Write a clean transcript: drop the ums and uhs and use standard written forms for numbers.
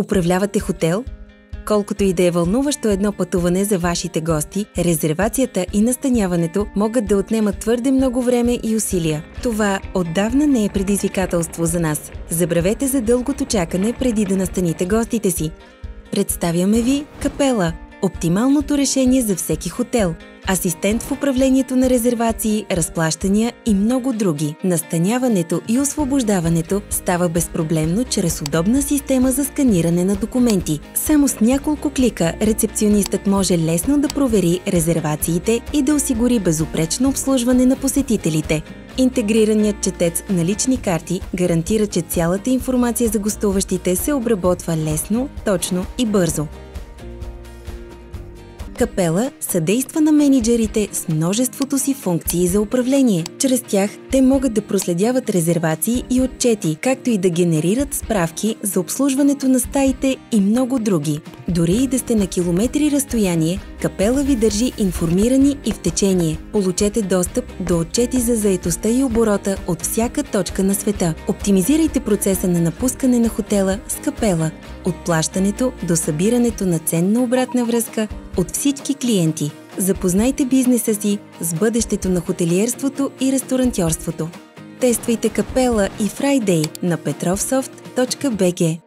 Управлявате хотел? Колкото и да е вълнуващо едно пътуване за вашите гости, резервацията и настаняването могат да отнемат твърде много време и усилия. Това отдавна не е предизвикателство за нас. Забравете за дългото чакане преди да настаните гостите си. Представяме ви Капела – оптималното решение за всеки хотел. Асистент в управлението на резервации, разплащания и много други. Настаняването и освобождаването става безпроблемно чрез удобна система за сканиране на документи. Само с няколко клика рецепционистът може лесно да провери резервациите и да осигури безупречно обслужване на посетителите. Интегрираният четец на лични карти гарантира, че цялата информация за гостуващите се обработва лесно, точно и бързо. Капела съдейства на мениджърите с множеството си функции за управление. Чрез тях те могат да проследяват резервации и отчети, както и да генерират справки за обслужването на стаите и много други. Дори и да сте на километри разстояние, Капела ви държи информирани и в течение. Получете достъп до отчети за заетостта и оборота от всяка точка на света. Оптимизирайте процеса на напускане на хотела с Капела. От плащането до събирането на ценна обратна връзка от всички клиенти. Запознайте бизнеса си с бъдещето на хотелиерството и ресторантьорството. Тествайте Капела и Friday на petrovsoft.bg.